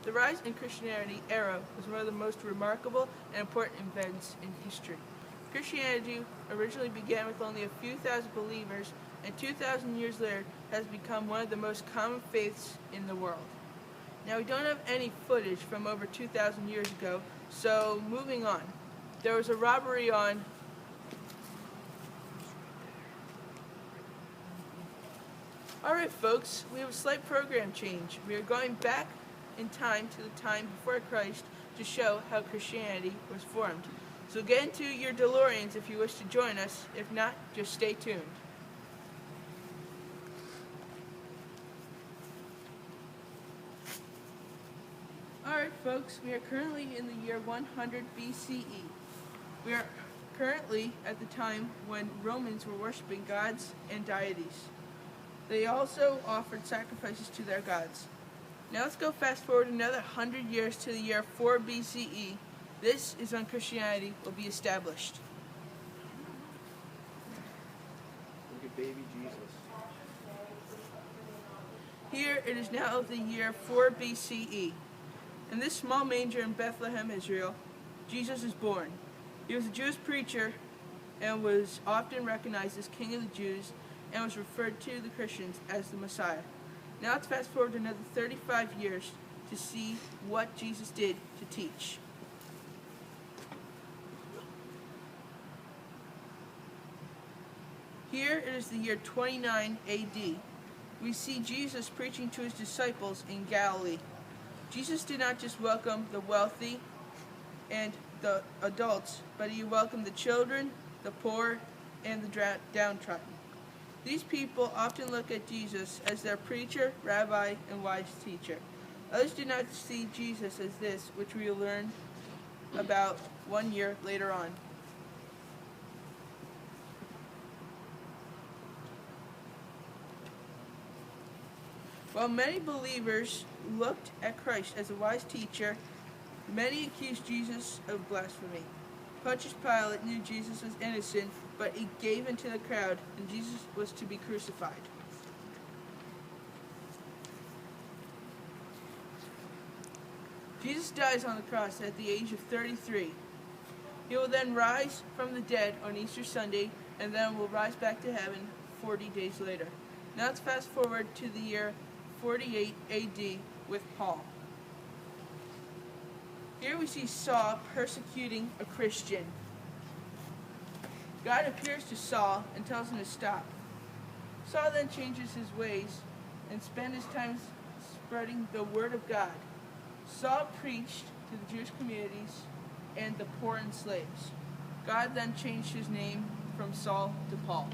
The rise in Christianity era was one of the most remarkable and important events in history. Christianity originally began with only a few thousand believers, and 2,000 years later has become one of the most common faiths in the world. Now, we don't have any footage from over 2,000 years ago, so moving on. There was a robbery on Alright folks, we have a slight program change. We are going back in time to the time before Christ to show how Christianity was formed. So get into your DeLoreans if you wish to join us. If not, just stay tuned. Alright folks, we are currently in the year 100 BCE. We are currently at the time when Romans were worshiping gods and deities. They also offered sacrifices to their gods. Now let's go fast forward another 100 years to the year 4 BCE. This is when Christianity will be established. Look at baby Jesus. Here it is now the year 4 BCE. In this small manger in Bethlehem, Israel, Jesus is born. He was a Jewish preacher and was often recognized as King of the Jews and was referred to the Christians as the Messiah. Now let's fast forward another 35 years to see what Jesus did to teach. Here it is the year 29 AD. We see Jesus preaching to his disciples in Galilee. Jesus did not just welcome the wealthy and the adults, but he welcomed the children, the poor, and the downtrodden. These people often look at Jesus as their preacher, rabbi, and wise teacher. Others do not see Jesus as this, which we will learn about 1 year later on. While many believers looked at Christ as a wise teacher, many accused Jesus of blasphemy. Pontius Pilate knew Jesus was innocent, but he gave in to the crowd, and Jesus was to be crucified. Jesus dies on the cross at the age of 33. He will then rise from the dead on Easter Sunday, and then will rise back to heaven 40 days later. Now let's fast forward to the year 48 AD with Paul. Here we see Saul persecuting a Christian. God appears to Saul and tells him to stop. Saul then changes his ways and spends his time spreading the word of God. Saul preached to the Jewish communities and the poor and slaves. God then changed his name from Saul to Paul.